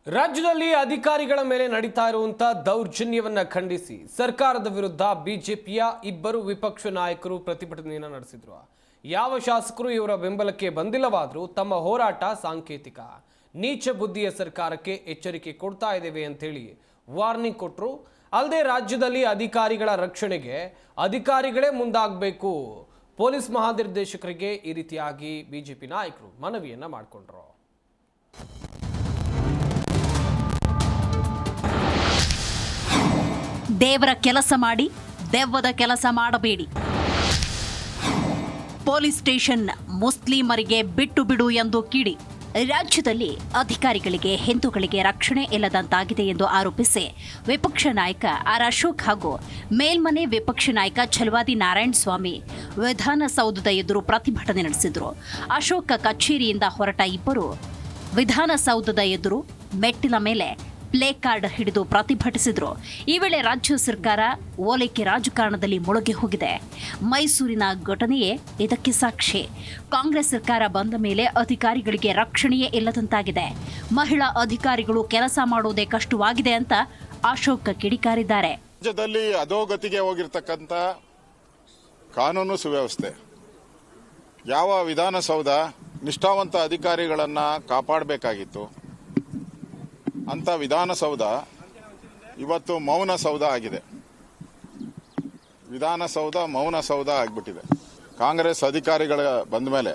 ರಾಜ್ಯದಲ್ಲಿ ಅಧಿಕಾರಿಗಳ ಮೇಲೆ ನಡೀತಾ ಇರುವಂತ ದೌರ್ಜನ್ಯವನ್ನ ಖಂಡಿಸಿ ಸರ್ಕಾರದ ವಿರುದ್ಧ ಬಿಜೆಪಿಯ ಇಬ್ಬರು ವಿಪಕ್ಷ ನಾಯಕರು ಪ್ರತಿಭಟನೆಯನ್ನು ನಡೆಸಿದ್ರು. ಯಾವ ಶಾಸಕರು ಇವರ ಬೆಂಬಲಕ್ಕೆ ಬಂದಿಲ್ಲವಾದರೂ ತಮ್ಮ ಹೋರಾಟ ಸಾಂಕೇತಿಕ, ನೀಚ ಬುದ್ಧಿಯ ಸರ್ಕಾರಕ್ಕೆ ಎಚ್ಚರಿಕೆ ಕೊಡ್ತಾ ಇದ್ದೇವೆ ಅಂತ ಹೇಳಿ ವಾರ್ನಿಂಗ್ ಕೊಟ್ಟರು. ಅಲ್ಲದೆ ರಾಜ್ಯದಲ್ಲಿ ಅಧಿಕಾರಿಗಳ ರಕ್ಷಣೆಗೆ ಅಧಿಕಾರಿಗಳೇ ಮುಂದಾಗಬೇಕು, ಪೊಲೀಸ್ ಮಹಾನಿರ್ದೇಶಕರಿಗೆ ಈ ರೀತಿಯಾಗಿ ಬಿಜೆಪಿ ನಾಯಕರು ಮನವಿಯನ್ನ ಮಾಡಿಕೊಂಡ್ರು. ದೇವರ ಕೆಲಸ ಮಾಡಿ ದೆವ್ವದ ಕೆಲಸ ಮಾಡಬೇಡಿ. ಪೊಲೀಸ್ ಸ್ಟೇಷನ್ ಮುಸ್ಲಿಮರಿಗೆ ಬಿಟ್ಟು ಬಿಡು ಎಂದು ಕಿಡಿ. ರಾಜ್ಯದಲ್ಲಿ ಅಧಿಕಾರಿಗಳಿಗೆ ಹಿಂದೂಗಳಿಗೆ ರಕ್ಷಣೆ ಇಲ್ಲದಂತಾಗಿದೆ ಎಂದು ಆರೋಪಿಸಿ ವಿಪಕ್ಷ ನಾಯಕ ಆರ್ ಅಶೋಕ್ ಹಾಗೂ ಮೇಲ್ಮನೆ ವಿಪಕ್ಷ ನಾಯಕ ಛಲವಾದಿ ನಾರಾಯಣಸ್ವಾಮಿ ವಿಧಾನಸೌಧದ ಎದುರು ಪ್ರತಿಭಟನೆ ನಡೆಸಿದರು. ಅಶೋಕ್ ಕಚೇರಿಯಿಂದ ಹೊರಟ ಇಬ್ಬರು ವಿಧಾನಸೌಧದ ಎದುರು ಮೆಟ್ಟಿಲ ಮೇಲೆ ಪ್ಲೇ ಕಾರ್ಡ್ ಹಿಡಿದು ಪ್ರತಿಭಟಿಸಿದ್ರು. ಈ ವೇಳೆ ರಾಜ್ಯ ಸರ್ಕಾರ ಓಲೈಕೆ ರಾಜಕಾರಣದಲ್ಲಿ ಮುಳುಗಿ ಹೋಗಿದೆ. ಮೈಸೂರಿನ ಘಟನೆಯೇ ಇದಕ್ಕೆ ಸಾಕ್ಷಿ. ಕಾಂಗ್ರೆಸ್ ಸರ್ಕಾರ ಬಂದ ಮೇಲೆ ಅಧಿಕಾರಿಗಳಿಗೆ ರಕ್ಷಣೆಯೇ ಇಲ್ಲದಂತಾಗಿದೆ. ಮಹಿಳಾ ಅಧಿಕಾರಿಗಳು ಕೆಲಸ ಮಾಡುವುದೇ ಕಷ್ಟವಾಗಿದೆ ಅಂತ ಅಶೋಕ್ ಕಿಡಿಕಾರಿದ್ದಾರೆ. ರಾಜ್ಯದಲ್ಲಿ ಅಧೋಗತಿಗೆ ಹೋಗಿರ್ತಕ್ಕಂಥ ಕಾನೂನು ಸುವ್ಯವಸ್ಥೆ, ಯಾವ ವಿಧಾನಸೌಧ ನಿಷ್ಠಾವಂತ ಅಧಿಕಾರಿಗಳನ್ನ ಕಾಪಾಡಬೇಕಾಗಿತ್ತು ಅಂತ ವಿಧಾನಸೌಧ ಇವತ್ತು ಮೌನ ಸೌಧ ಆಗಿದೆ. ವಿಧಾನಸೌಧ ಮೌನ ಸೌಧ ಆಗಿಬಿಟ್ಟಿದೆ. ಕಾಂಗ್ರೆಸ್ ಅಧಿಕಾರಿಗಳ ಬಂದ ಮೇಲೆ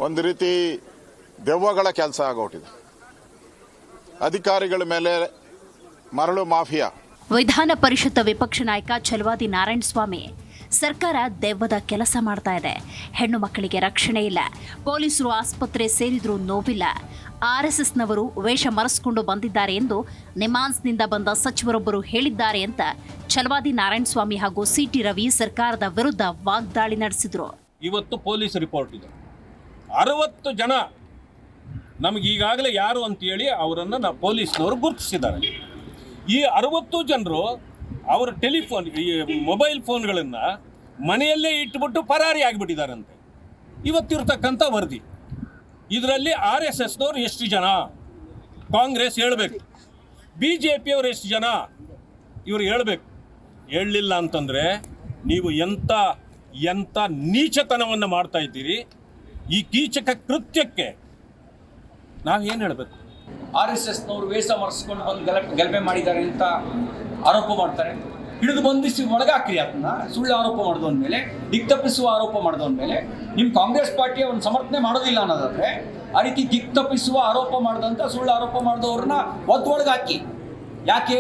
ಒಂದು ರೀತಿ ದೆವ್ವಗಳ ಕೆಲಸ ಆಗೋಟಿದೆ. ಅಧಿಕಾರಿಗಳ ಮೇಲೆ ಮರಳು ಮಾಫಿಯಾ. ವಿಧಾನ ಪರಿಷತ್ ವಿಪಕ್ಷ ನಾಯಕ ಛಲವಾದಿ ನಾರಾಯಣಸ್ವಾಮಿ, ಸರ್ಕಾರ ದೆವ್ವದ ಕೆಲಸ ಮಾಡ್ತಾ ಇದೆ, ಹೆಣ್ಣು ಮಕ್ಕಳಿಗೆ ರಕ್ಷಣೆ ಇಲ್ಲ, ಪೊಲೀಸರು ಆಸ್ಪತ್ರೆ ಸೇರಿದ್ರೂ ನೋವಿಲ್ಲ, ಆರ್ಎಸ್ಎಸ್ನವರು ವೇಷ ಮರೆಸಿಕೊಂಡು ಬಂದಿದ್ದಾರೆ ಎಂದು ನಿಮಾನ್ಸ್ನಿಂದ ಬಂದ ಸಚಿವರೊಬ್ಬರು ಹೇಳಿದ್ದಾರೆ ಅಂತ ಛಲವಾದಿ ನಾರಾಯಣಸ್ವಾಮಿ ಹಾಗೂ ಸಿಟಿ ರವಿ ಸರ್ಕಾರದ ವಿರುದ್ಧ ವಾಗ್ದಾಳಿ ನಡೆಸಿದ್ರು. ಇವತ್ತು ಪೊಲೀಸ್ ರಿಪೋರ್ಟ್ ಇದೆ, 60 ಜನ ನಮಗೆ ಈಗಾಗಲೇ ಯಾರು ಅಂತೇಳಿ ಅವರನ್ನು ಪೊಲೀಸ್ನವರು ಗುರುತಿಸಿದ್ದಾರೆ. ಈ 60 ಜನರು ಅವರ ಟೆಲಿಫೋನ್ ಮೊಬೈಲ್ ಫೋನ್ಗಳನ್ನು ಮನೆಯಲ್ಲೇ ಇಟ್ಬಿಟ್ಟು ಪರಾರಿ ಆಗಿಬಿಟ್ಟಿದ್ದಾರಂತೆ. ಇವತ್ತಿರ್ತಕ್ಕಂಥ ವರದಿ ಇದರಲ್ಲಿ RSSನವ್ರು ಎಷ್ಟು ಜನ, ಕಾಂಗ್ರೆಸ್ ಹೇಳಬೇಕು, BJPಯವರು ಎಷ್ಟು ಜನ ಇವರು ಹೇಳಬೇಕು. ಹೇಳಲಿಲ್ಲ ಅಂತಂದರೆ ನೀವು ಎಂಥ ನೀಚತನವನ್ನು ಮಾಡ್ತಾ ಇದ್ದೀರಿ. ಈ ಕೀಚಕ ಕೃತ್ಯಕ್ಕೆ ನಾವೇನು ಹೇಳಬೇಕು? RSSನವರು ವೇಷ ಮರೆಸ್ಕೊಂಡು ಬಂದು ಗಲಭೆ ಮಾಡಿದ್ದಾರೆ ಅಂತ ಆರೋಪ ಮಾಡ್ತಾರೆ. ಹಿಡಿದು ಬಂಧಿಸಿ ಒಳಗಾಕ್ರಿ, ಅದನ್ನ ಸುಳ್ಳು ಆರೋಪ ಮಾಡಿದವನ ಮೇಲೆ, ದಿಕ್ತಪ್ಪಿಸುವ ಆರೋಪ ಮಾಡಿದವನ ಮೇಲೆ ನಿಮ್ಮ ಕಾಂಗ್ರೆಸ್ ಪಾರ್ಟಿಯ ಒಂದು ಸಮರ್ಥನೆ ಮಾಡೋದಿಲ್ಲ ಅನ್ನೋದಾದ್ರೆ ಆ ರೀತಿ ದಿಕ್ತಪ್ಪಿಸುವ ಆರೋಪ ಮಾಡಿದಂಥ ಸುಳ್ಳು ಆರೋಪ ಮಾಡಿದವ್ರನ್ನ ಒಳಗಾಕಿ ಯಾಕೆ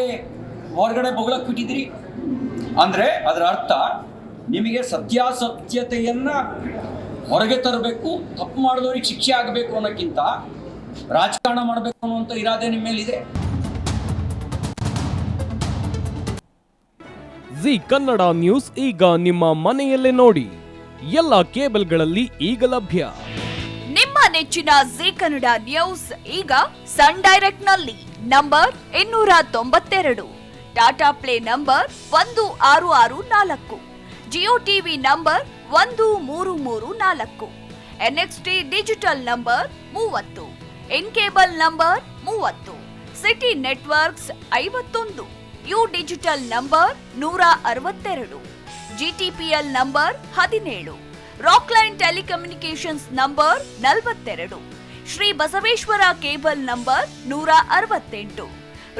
ಹೊರಗಡೆ ಬೊಗಳಕ್ಕೆ ಬಿಟ್ಟಿದ್ರಿ ಅಂದರೆ ಅದರ ಅರ್ಥ ನಿಮಗೆ ಸತ್ಯಾಸತ್ಯತೆಯನ್ನು ಹೊರಗೆ ತರಬೇಕು, ತಪ್ಪು ಮಾಡಿದವ್ರಿಗೆ ಶಿಕ್ಷೆ ಆಗಬೇಕು ಅನ್ನೋಕ್ಕಿಂತ ರಾಜಕಾರಣ ಮಾಡಬೇಕು ಅನ್ನುವಂಥ ಇರಾದೆ ನಿಮ್ಮ ಮೇಲಿದೆ. ಜಿ ಕನ್ನಡ ನ್ಯೂಸ್ ಈಗ ನಿಮ್ಮ ಮನೆಯಲ್ಲೇ ನೋಡಿ, ಎಲ್ಲ ಕೇಬಲ್ಗಳಲ್ಲಿ ಈಗ ಲಭ್ಯ. ನಿಮ್ಮ ನೆಚ್ಚಿನ ಜಿ ಕನ್ನಡ ನ್ಯೂಸ್ ಈಗ ಸನ್ ಡೈರೆಕ್ಟ್ ನಲ್ಲಿ number 292, Tata play number 1664, Jio TV number 1334, NXT digital number 30, in cable number 30, city networks 51, U digital number 162, GTPL number 17, Rockline telecommunications number 42, Shri Basaveshwara cable number 168,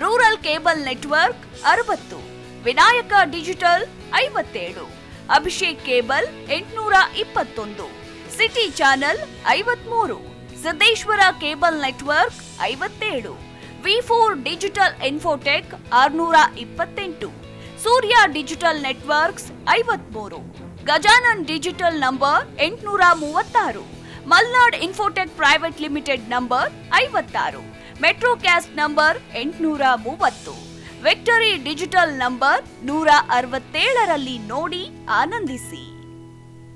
rural cable network 60, Vinayaka digital 57, Abhishek cable 821, city channel 53, Siddeshwara cable network 57, V4 digital Infotech 628, Surya digital networks 53, Gajanan digital number 836, Malnad Infotech Private Limited number 56, Metrocast number 830, Victory Digital number 167ರಲ್ಲಿ ನೋಡಿ ಆನಂದಿಸಿ.